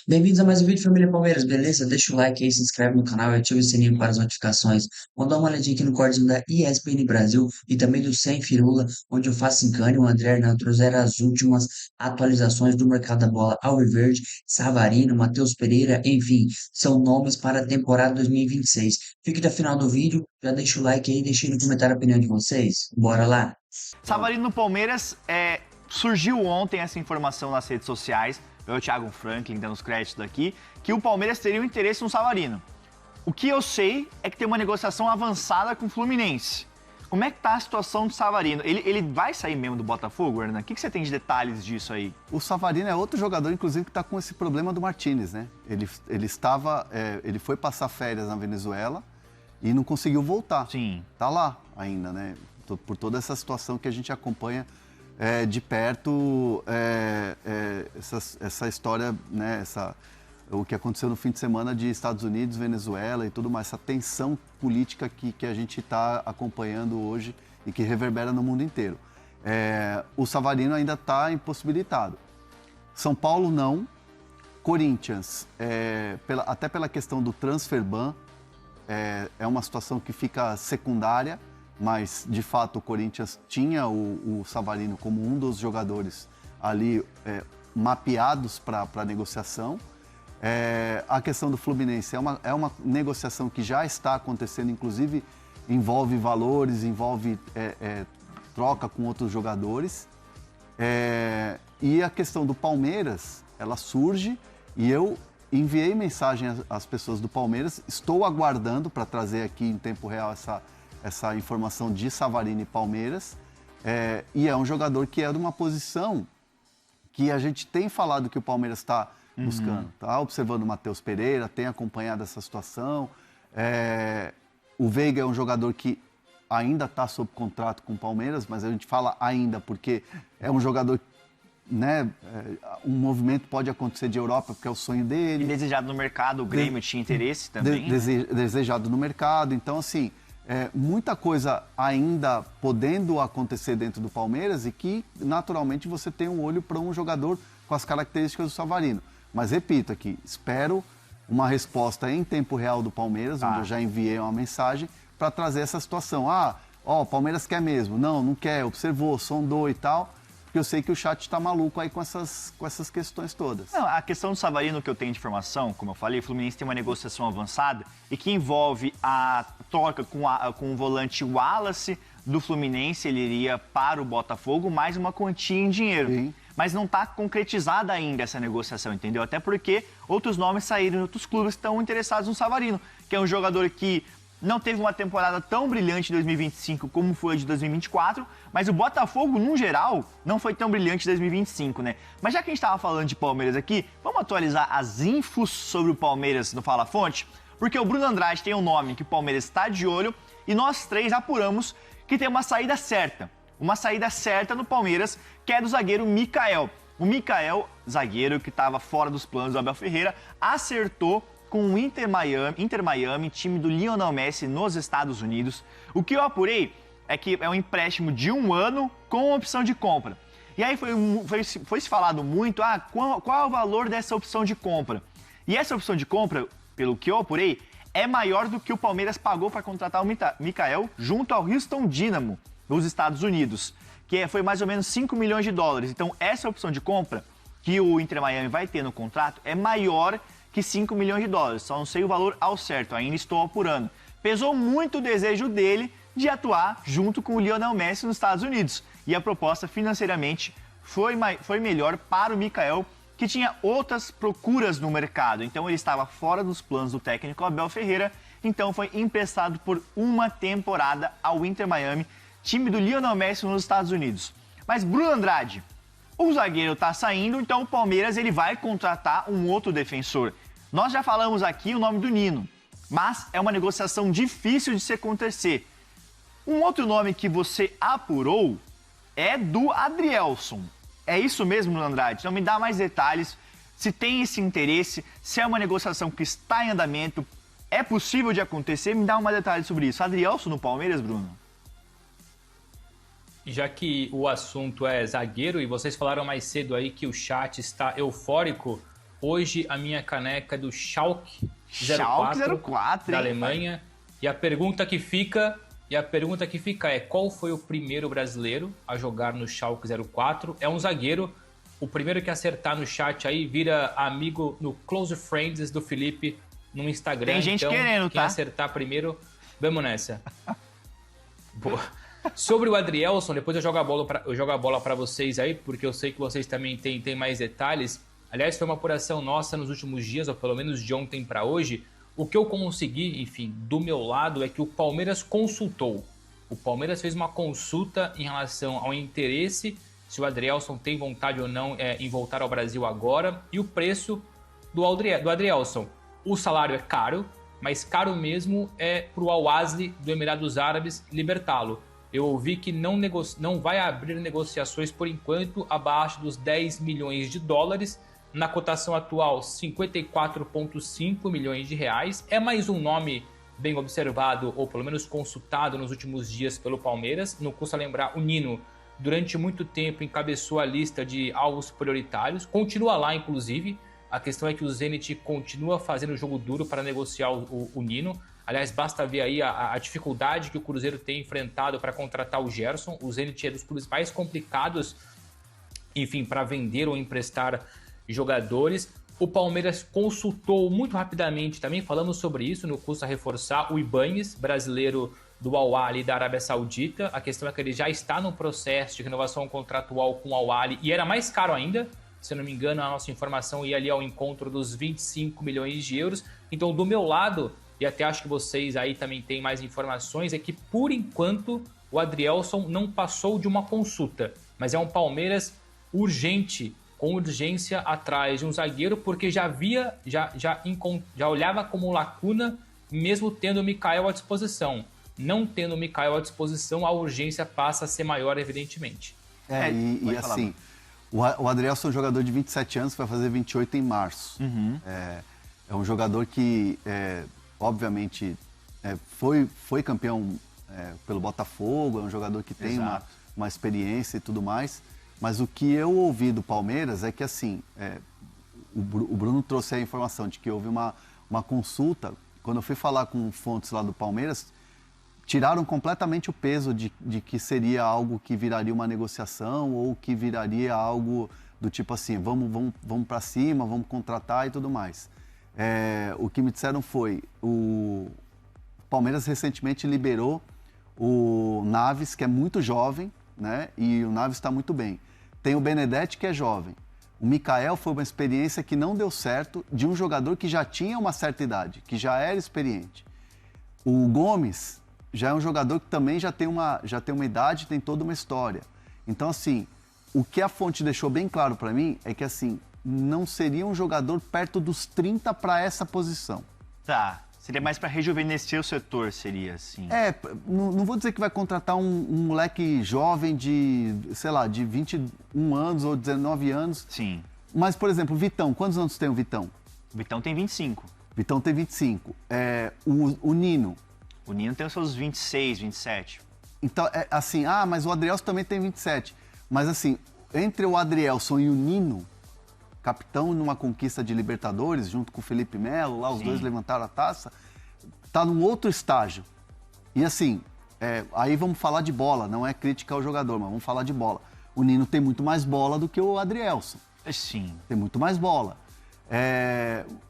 Bem-vindos a mais um vídeo, família Palmeiras, beleza? Deixa o like aí, se inscreve no canal e ativa o sininho para as notificações. Vamos dar uma olhadinha aqui no código da ESPN Brasil e também do Sem Firula, onde o Facincani e o André Hernan trouxeram as últimas atualizações do mercado da bola alviverde, Savarino, Matheus Pereira, enfim, são nomes para a temporada 2026. Fique até o final do vídeo, já deixa o like aí, deixa aí no comentário a opinião de vocês. Bora lá! Savarino no Palmeiras, surgiu ontem essa informação nas redes sociais, o Thiago Franklin dando os créditos aqui, que o Palmeiras teria um interesse no Savarino. O que eu sei é que tem uma negociação avançada com o Fluminense. Como é que tá a situação do Savarino? Ele vai sair mesmo do Botafogo, Hernan? O que você tem de detalhes disso aí? O Savarino é outro jogador, inclusive, que está com esse problema do Martinez, né? Ele foi passar férias na Venezuela e não conseguiu voltar. Sim. Tá lá ainda, né? Por toda essa situação que a gente acompanha de perto, essa história, né? O que aconteceu no fim de semana de Estados Unidos, Venezuela e tudo mais, essa tensão política que a gente está acompanhando hoje e que reverbera no mundo inteiro. O Savarino ainda está impossibilitado. São Paulo não. Corinthians, até pela questão do transfer ban, é uma situação que fica secundária, mas de fato o Corinthians tinha o Savarino como um dos jogadores ali mapeados para a negociação. A questão do Fluminense é uma negociação que já está acontecendo, inclusive envolve valores, envolve troca com outros jogadores. E a questão do Palmeiras, ela surge e eu enviei mensagem às pessoas do Palmeiras, estou aguardando para trazer aqui em tempo real essa informação de Savarino e Palmeiras. E é um jogador que é de uma posição que a gente tem falado que o Palmeiras está buscando. Tá observando o Matheus Pereira, tem acompanhado essa situação. O Veiga é um jogador que ainda está sob contrato com o Palmeiras, mas a gente fala ainda porque é um jogador, né? Um movimento pode acontecer de Europa, porque é o sonho dele. E desejado no mercado, o Grêmio tinha interesse também. Desejado no mercado. Então, assim, muita coisa ainda podendo acontecer dentro do Palmeiras e que, naturalmente, você tem um olho para um jogador com as características do Savarino. Mas, repito aqui, espero uma resposta em tempo real do Palmeiras, onde eu já enviei uma mensagem, para trazer essa situação. O Palmeiras quer mesmo. Não quer, observou, sondou e tal. Porque eu sei que o chat está maluco aí com essas questões todas. Não, a questão do Savarino que eu tenho de informação, como eu falei, o Fluminense tem uma negociação avançada e que envolve a troca com o volante Wallace do Fluminense, ele iria para o Botafogo, mais uma quantia em dinheiro. Sim. Mas não está concretizada ainda essa negociação, entendeu? Até porque outros nomes saíram, outros clubes estão interessados no Savarino, que é um jogador que não teve uma temporada tão brilhante em 2025 como foi a de 2024, mas o Botafogo, no geral, não foi tão brilhante em 2025, né? Mas já que a gente estava falando de Palmeiras aqui, vamos atualizar as infos sobre o Palmeiras no Fala Fonte? Porque o Bruno Andrade tem um nome que o Palmeiras está de olho e nós três apuramos que tem uma saída certa. Uma saída certa no Palmeiras, que é do zagueiro Mikael. O Mikael, zagueiro que estava fora dos planos do Abel Ferreira, acertou com o Inter Miami, time do Lionel Messi nos Estados Unidos. O que eu apurei é que é um empréstimo de 1 ano com opção de compra. E aí foi se falado muito, qual é o valor dessa opção de compra? E essa opção de compra, pelo que eu apurei, é maior do que o Palmeiras pagou para contratar o Mikael junto ao Houston Dynamo, nos Estados Unidos, que foi mais ou menos 5 milhões de dólares. Então, essa opção de compra que o Inter Miami vai ter no contrato é maior que 5 milhões de dólares. Só não sei o valor ao certo, ainda estou apurando. Pesou muito o desejo dele de atuar junto com o Lionel Messi nos Estados Unidos. E a proposta financeiramente foi melhor para o Mikael, que tinha outras procuras no mercado. Então, ele estava fora dos planos do técnico Abel Ferreira. Então, foi emprestado por uma temporada ao Inter Miami, time do Lionel Messi nos Estados Unidos. Mas Bruno Andrade, o zagueiro está saindo, então o Palmeiras ele vai contratar um outro defensor. Nós já falamos aqui o nome do Nino, mas é uma negociação difícil de se acontecer. Um outro nome que você apurou é do Adrielson. É isso mesmo, Bruno Andrade? Então me dá mais detalhes, se tem esse interesse, se é uma negociação que está em andamento, é possível de acontecer, me dá mais detalhes sobre isso. Adrielson no Palmeiras, Bruno? Já que o assunto é zagueiro e vocês falaram mais cedo aí que o chat está eufórico Hoje a minha caneca é do Schalke 04, Schalke 04, da hein, Alemanha. E a pergunta que fica é: qual foi o primeiro brasileiro a jogar no Schalke 04? É um zagueiro. O primeiro que acertar no chat aí vira amigo no Close Friends do Felipe no Instagram. Tem gente então, querendo, quem tá? acertar primeiro, vamos nessa. Boa. Sobre o Adrielson, depois eu jogo a bola para vocês aí, porque eu sei que vocês também têm mais detalhes. Aliás, foi uma apuração nossa nos últimos dias, ou pelo menos de ontem para hoje. O que eu consegui, enfim, do meu lado, é que o Palmeiras consultou. O Palmeiras fez uma consulta em relação ao interesse, se o Adrielson tem vontade ou não em voltar ao Brasil agora, e o preço do Adrielson. O salário é caro, mas caro mesmo é para o Al-Ahly do Emirados Árabes libertá-lo. Eu ouvi que não vai abrir negociações por enquanto abaixo dos 10 milhões de dólares. Na cotação atual, 54,5 milhões de reais. É mais um nome bem observado, ou pelo menos consultado nos últimos dias pelo Palmeiras. Não custa lembrar, o Nino, durante muito tempo, encabeçou a lista de alvos prioritários. Continua lá, inclusive. A questão é que o Zenit continua fazendo jogo duro para negociar o Nino. Aliás, basta ver aí a dificuldade que o Cruzeiro tem enfrentado para contratar o Gerson. O Zenit é dos clubes mais complicados, enfim, para vender ou emprestar jogadores. O Palmeiras consultou muito rapidamente, também falamos sobre isso, não custa reforçar, o Ibáñez, brasileiro do Al-Ahly da Arábia Saudita. A questão é que ele já está no processo de renovação contratual com o Al-Ahly e era mais caro ainda. Se eu não me engano, a nossa informação ia ali ao encontro dos 25 milhões de euros. Então, do meu lado, e até acho que vocês aí também têm mais informações, é que, por enquanto, o Adrielson não passou de uma consulta. Mas é um Palmeiras urgente, com urgência atrás de um zagueiro, porque já olhava como lacuna, mesmo tendo o Mikael à disposição. Não tendo o Mikael à disposição, a urgência passa a ser maior, evidentemente. E assim, o Adrielson é um jogador de 27 anos, vai fazer 28 em março. Uhum. É um jogador que, obviamente, foi campeão pelo Botafogo, é um jogador que tem uma experiência e tudo mais. Mas o que eu ouvi do Palmeiras é que, assim, o Bruno trouxe a informação de que houve uma consulta. Quando eu fui falar com fontes lá do Palmeiras, tiraram completamente o peso de que seria algo que viraria uma negociação ou que viraria algo do tipo assim, vamos para cima, vamos contratar e tudo mais. O que me disseram foi, o Palmeiras recentemente liberou o Naves, que é muito jovem, né? E o Naves está muito bem. Tem o Benedetti, que é jovem. O Mikael foi uma experiência que não deu certo de um jogador que já tinha uma certa idade, que já era experiente. O Gomes já é um jogador que também já tem uma idade, tem toda uma história. Então, assim, o que a fonte deixou bem claro para mim é que, assim, não seria um jogador perto dos 30 para essa posição. Tá. Seria mais para rejuvenescer o setor, seria assim. Não vou dizer que vai contratar um moleque jovem de, sei lá, de 21 anos ou 19 anos. Sim. Mas, por exemplo, o Vitão, quantos anos tem o Vitão? O Vitão tem 25. Vitão tem 25. O Nino. O Nino tem os seus 26, 27. Então, assim, mas o Adrielson também tem 27. Mas, assim, entre o Adrielson e o Nino, capitão numa conquista de Libertadores, junto com o Felipe Melo, lá os dois levantaram a taça, tá num outro estágio. E assim, aí vamos falar de bola, não é crítica ao jogador, mas vamos falar de bola. O Nino tem muito mais bola do que o Adrielson. Sim. Tem muito mais bola.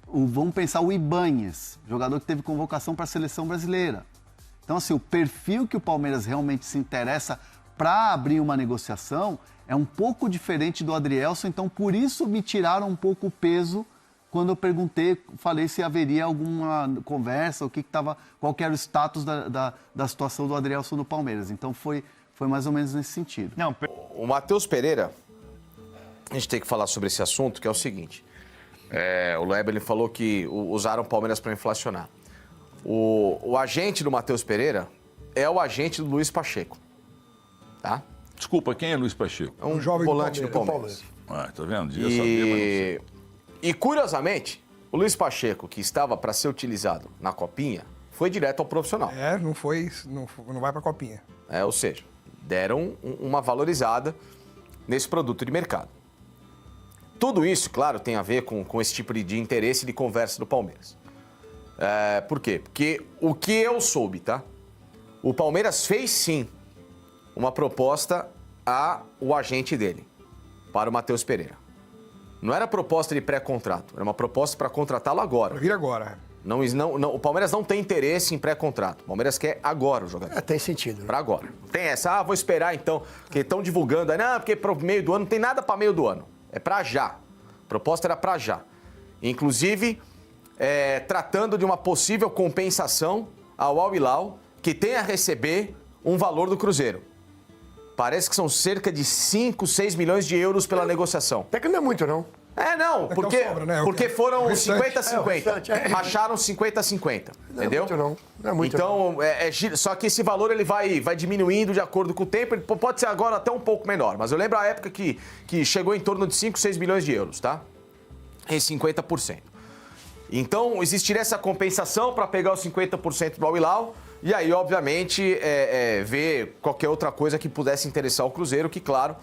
Vamos pensar o Ibáñez, jogador que teve convocação para a seleção brasileira. Então, assim, o perfil que o Palmeiras realmente se interessa para abrir uma negociação é um pouco diferente do Adrielson, então por isso me tiraram um pouco o peso quando eu falei se haveria alguma conversa, qual que era o status da situação do Adrielson no Palmeiras. Então foi mais ou menos nesse sentido. O Matheus Pereira, a gente tem que falar sobre esse assunto, que é o seguinte. O Leber ele falou que usaram o Palmeiras para inflacionar. O agente do Matheus Pereira é o agente do Luiz Pacheco. Tá? Desculpa, quem é Luiz Pacheco? É um jovem volante do Palmeiras. Tá vendo? Devia saber, mas não sei. E, curiosamente, o Luiz Pacheco, que estava para ser utilizado na Copinha, foi direto ao profissional. Não vai para a Copinha. Ou seja, deram uma valorizada nesse produto de mercado. Tudo isso, claro, tem a ver com esse tipo de interesse de conversa do Palmeiras. Por quê? Porque o que eu soube, tá? O Palmeiras fez sim uma proposta ao agente dele, para o Matheus Pereira. Não era proposta de pré-contrato, era uma proposta para contratá-lo agora. Pra vir agora. Não, o Palmeiras não tem interesse em pré-contrato. O Palmeiras quer agora o jogador. Tem sentido. Para agora. Tem essa, vou esperar então, porque estão divulgando aí, não, porque para o meio do ano não tem nada para meio do ano. É para já. A proposta era para já. Inclusive, tratando de uma possível compensação ao Al Hilal, que tem a receber um valor do Cruzeiro. Parece que são cerca de 5, 6 milhões de euros pela negociação. Até que não é muito, não. Não, porque, sobra, né? porque foram 50-50. Racharam Racharam 50-50, entendeu? Não é muito, não. Não é muito, então, só que esse valor ele vai diminuindo de acordo com o tempo. Ele pode ser agora até um pouco menor. Mas eu lembro a época que chegou em torno de 5, 6 milhões de euros, tá? Em 50%. Então, existiria essa compensação para pegar os 50% do Al Hilal. E aí, obviamente, ver qualquer outra coisa que pudesse interessar o Cruzeiro, que, claro,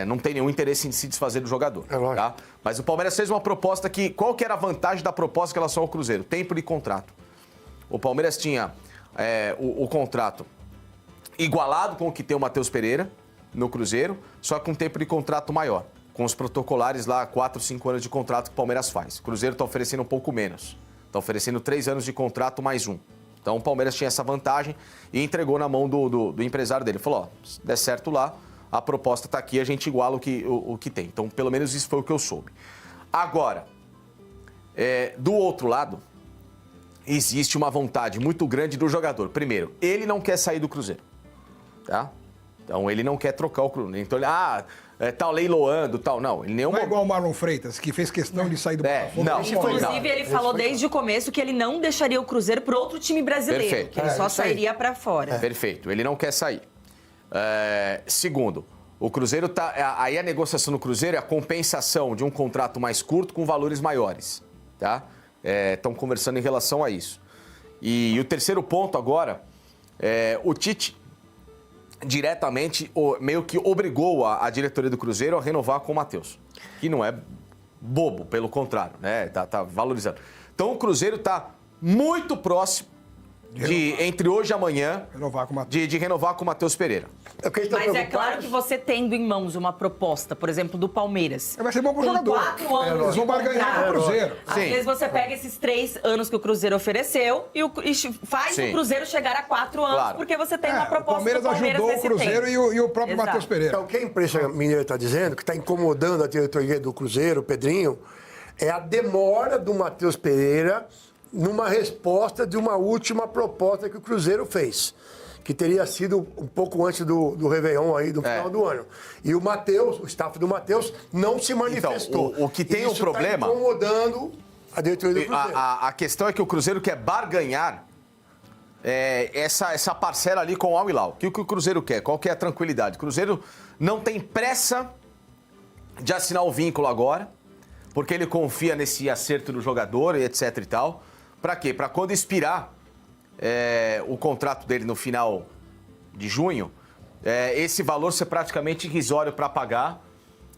não tem nenhum interesse em se desfazer do jogador. Tá? Mas o Palmeiras fez uma proposta que... Qual que era a vantagem da proposta em relação ao Cruzeiro? Tempo de contrato. O Palmeiras tinha o contrato igualado com o que tem o Matheus Pereira no Cruzeiro, só com um tempo de contrato maior. Com os protocolares lá, 4, 5 anos de contrato que o Palmeiras faz. O Cruzeiro está oferecendo um pouco menos. Está oferecendo 3 anos de contrato mais 1. Então o Palmeiras tinha essa vantagem e entregou na mão do empresário dele. Falou, se der certo lá, a proposta está aqui, a gente iguala o que tem. Então, pelo menos isso foi o que eu soube. Agora, do outro lado, existe uma vontade muito grande do jogador. Primeiro, ele não quer sair do Cruzeiro, tá? Então, ele não quer trocar o Cruzeiro. Então, ele, tal, leiloando, tal. Não, ele nenhum... Não é igual o Marlon Freitas, que fez questão de sair do Botafogo. Não, Inclusive, ele falou desde o começo que ele não deixaria o Cruzeiro para outro time brasileiro. Perfeito. Que ele só sairia para fora. Perfeito, ele não quer sair. Segundo, o Cruzeiro tá. Aí a negociação no Cruzeiro é a compensação de um contrato mais curto com valores maiores. Tá? Estão conversando em relação a isso. E o terceiro ponto agora, o Tite diretamente meio que obrigou a diretoria do Cruzeiro a renovar com o Matheus. Que não é bobo, pelo contrário, né? Tá valorizando. Então o Cruzeiro está muito próximo entre hoje e amanhã, de renovar com o Matheus Pereira. Mas é claro que você tendo em mãos uma proposta, por exemplo, do Palmeiras... Vai ser bom pro jogador. 4 anos eles vão barganhar com o Cruzeiro. Às vezes você pega esses 3 anos que o Cruzeiro ofereceu e faz o Cruzeiro chegar a 4 anos, porque você tem uma proposta do Palmeiras ajudou o Cruzeiro e o próprio Matheus Pereira. Então, o que a imprensa mineira está dizendo, que está incomodando a diretoria do Cruzeiro, o Pedrinho, é a demora do Matheus Pereira numa resposta de uma última proposta que o Cruzeiro fez, que teria sido um pouco antes do Réveillon aí, do final do ano. E o Matheus, o staff do Matheus, não se manifestou. Então, o que tem um problema... Isso está incomodando a diretoria do Cruzeiro. A questão é que o Cruzeiro quer barganhar essa parcela ali com o Al Hilal. O que o Cruzeiro quer? Qual que é a tranquilidade? O Cruzeiro não tem pressa de assinar o vínculo agora, porque ele confia nesse acerto do jogador e etc e tal. Para quê? Para quando expirar o contrato dele no final de junho, esse valor ser praticamente irrisório para pagar,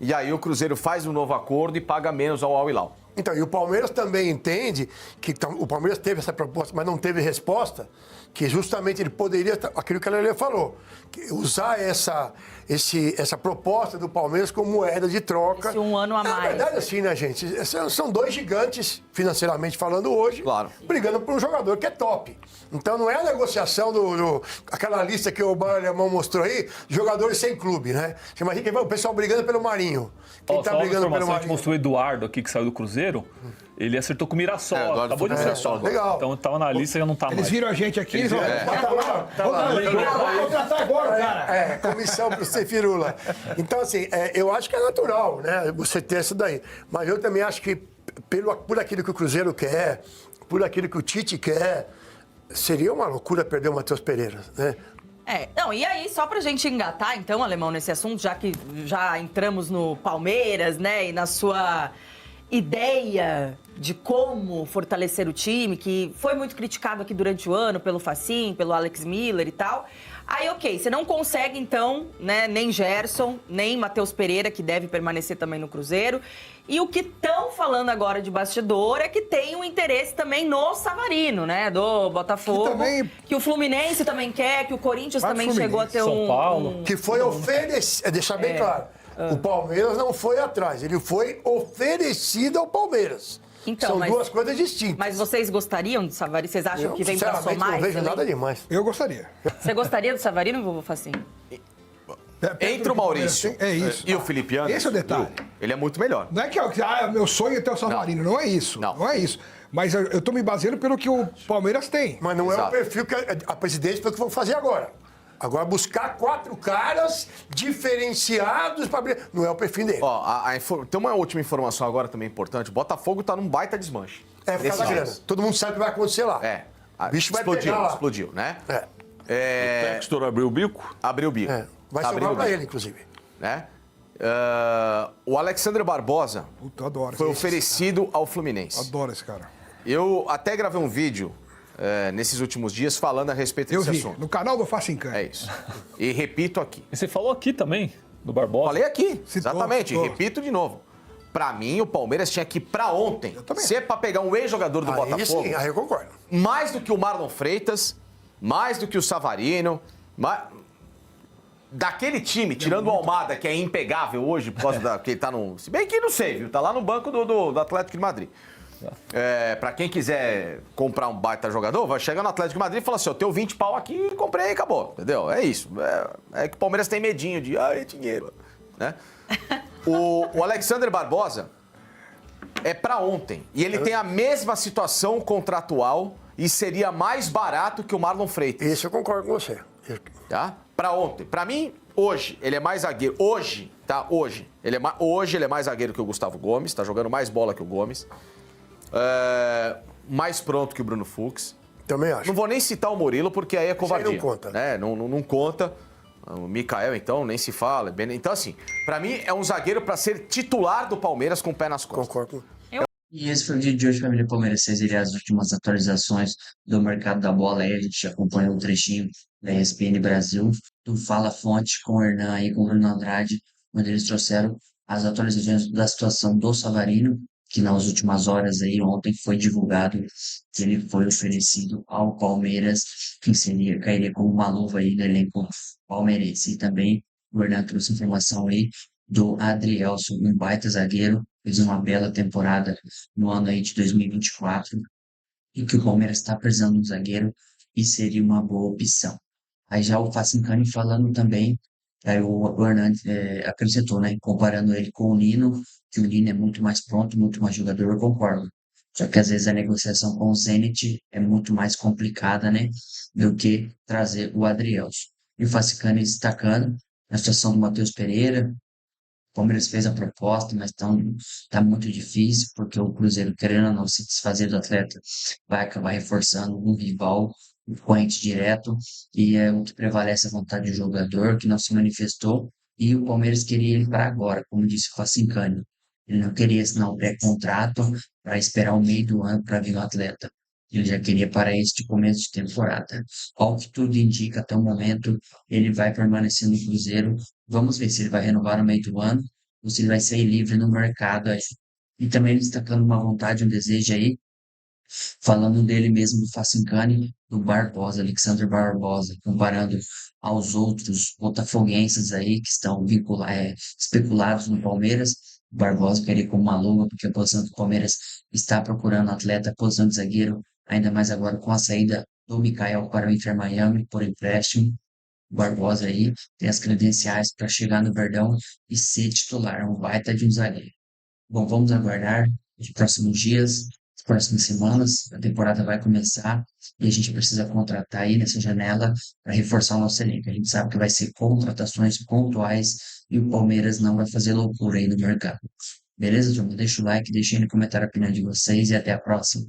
e aí o Cruzeiro faz um novo acordo e paga menos ao Al Hilal. Então, e o Palmeiras também entende que o Palmeiras teve essa proposta, mas não teve resposta, que justamente ele poderia, aquilo que a Lelê falou, usar essa proposta do Palmeiras como moeda de troca. Esse um ano a mais. Na verdade, assim, né, gente? São 2 gigantes, financeiramente falando hoje, brigando por um jogador que é top. Então, não é a negociação aquela lista que o Bar Alemão mostrou aí, jogadores sem clube, né? Você imagina que o pessoal brigando pelo Marinho. Quem tá brigando pelo Marinho? Que mostrou o Eduardo aqui, que saiu do Cruzeiro, ele acertou com o Mirassol, acabou de acertar. Legal. Então estava na lista e já não tá mais. Eles viram a gente aqui e falaram, vamos contratar agora, cara. Comissão pro Cefirula. Então, assim, eu acho que é natural, né, você ter isso daí. Mas eu também acho que, por aquilo que o Cruzeiro quer, por aquilo que o Tite quer, seria uma loucura perder o Matheus Pereira, né? E aí, só pra gente engatar, então, Alemão, nesse assunto, já que já entramos no Palmeiras, né, e na sua ideia de como fortalecer o time, que foi muito criticado aqui durante o ano pelo Facim, pelo Alex Miller e tal. Aí, ok, você não consegue, então, né, nem Gerson, nem Matheus Pereira, que deve permanecer também no Cruzeiro. E o que estão falando agora de bastidor é que tem um interesse também no Savarino, né, do Botafogo. Que o Fluminense também quer, que o Corinthians também chegou a ter São Paulo. Que foi oferecido, deixar bem claro, o Palmeiras não foi atrás, ele foi oferecido ao Palmeiras. Então, São duas coisas distintas. Mas vocês gostariam do Savarino? Vocês acham que vem pra somar? Não vejo nada demais. Eu gostaria. Você gostaria do Savarino, Vovô Facim? Entre o Maurício e o Felipe Anderson, Esse é o detalhe. ele é muito melhor. Não é que meu sonho é ter o Savarino, não é isso. Não é isso. Mas eu tô me baseando pelo que o Palmeiras tem. Mas não é o perfil que a presidente foi o que vão fazer agora. Agora, buscar 4 caras diferenciados para... Não é o perfil dele. Tem uma última informação agora também importante. O Botafogo tá num baita desmanche. É, por causa da grana. Todo mundo sabe o que vai acontecer lá. O bicho vai pegar lá. Explodiu, né? O Textor abriu o bico? Abriu o bico. Vai sobrar pra ele, inclusive. Né? O Alexandre Barbosa foi oferecido ao Fluminense. Adoro esse cara. Eu até gravei um vídeo nesses últimos dias falando a respeito desse assunto. No canal do Faça em Campo. É isso. E repito aqui. E você falou aqui também, do Barbosa. Falei aqui, exatamente. E repito de novo. Pra mim, o Palmeiras tinha que ir pra ontem. Se é pra pegar um ex-jogador do Botafogo... Sim, aí eu concordo. Mais do que o Marlon Freitas, mais do que o Savarino... Daquele time, tirando o Almada, que é impegável hoje, por causa que ele tá no... Se bem que não sei, viu? Tá lá no banco do Atlético de Madrid. Pra quem quiser comprar um baita jogador, vai chegar no Atlético de Madrid e falar assim, eu tenho 20 pau aqui, comprei e acabou, entendeu? É isso. É que o Palmeiras tem medinho de, é dinheiro, né? O Alexandre Barbosa é pra ontem. E ele tem a mesma situação contratual e seria mais barato que o Marlon Freitas. Isso eu concordo com você. Tá? Pra ontem. Pra mim, hoje, ele é mais zagueiro. Hoje, tá? Hoje ele é mais zagueiro que o Gustavo Gomes, tá jogando mais bola que o Gomes. Mais pronto que o Bruno Fux. Também acho. Não vou nem citar o Murilo, porque aí é covardia. Aí não conta. Né? Não conta. O Mikael, então, nem se fala. Então, assim, pra mim, é um zagueiro pra ser titular do Palmeiras com o pé nas costas. Concordo. E esse foi o vídeo de hoje, família Palmeiras. Vocês iriam as últimas atualizações do mercado da bola aí. A gente acompanhou um trechinho da ESPN Brasil, do Fala Fonte com o Hernan aí, com o Bruno Andrade, onde eles trouxeram as atualizações da situação do Savarino, que nas últimas horas aí, ontem foi divulgado que ele foi oferecido ao Palmeiras, que cairia como uma luva aí no elenco palmeirense. E também o Hernan trouxe informação aí do Adrielson, um baita zagueiro, fez uma bela temporada no ano aí de 2024, e que o Palmeiras está precisando de um zagueiro e seria uma boa opção. Aí já o Facincani falando também, aí o Hernandes acrescentou, né, comparando ele com o Nino, que o Nino é muito mais pronto, muito mais jogador, eu concordo. Só que às vezes a negociação com o Zenit é muito mais complicada, né, do que trazer o Adrielson. E o Facincani destacando a situação do Matheus Pereira. O Palmeiras fez a proposta, mas tá muito difícil, porque o Cruzeiro, querendo ou não se desfazer do atleta, vai acabar reforçando um rival, um concorrente direto, e é o que prevalece a vontade do jogador, que não se manifestou, e o Palmeiras queria ele para agora, como disse o Facincani. Ele não queria assinar um pré-contrato para esperar o meio do ano para vir o atleta. Ele já queria para este começo de temporada. Ao que tudo indica até o momento, ele vai permanecer no Cruzeiro. Vamos ver se ele vai renovar no meio do ano ou se ele vai sair livre no mercado aí. E também destacando uma vontade, um desejo aí, falando dele mesmo, do Facincani, do Barbosa, Alexandre Barbosa, comparando aos outros botafoguenses aí que estão especulados no Palmeiras. O Barbosa queria como uma luva, porque a posição do Palmeiras está procurando atleta, a posição de zagueiro, ainda mais agora com a saída do Mikael para o Inter Miami por empréstimo. O Barbosa aí tem as credenciais para chegar no Verdão e ser titular, um baita de um zagueiro. Bom, vamos aguardar os próximos dias, as próximas semanas, a temporada vai começar e a gente precisa contratar aí nessa janela para reforçar o nosso elenco. A gente sabe que vai ser contratações pontuais e o Palmeiras não vai fazer loucura aí no mercado. Beleza, turma? Deixa o like, deixa aí no comentário a opinião de vocês e até a próxima.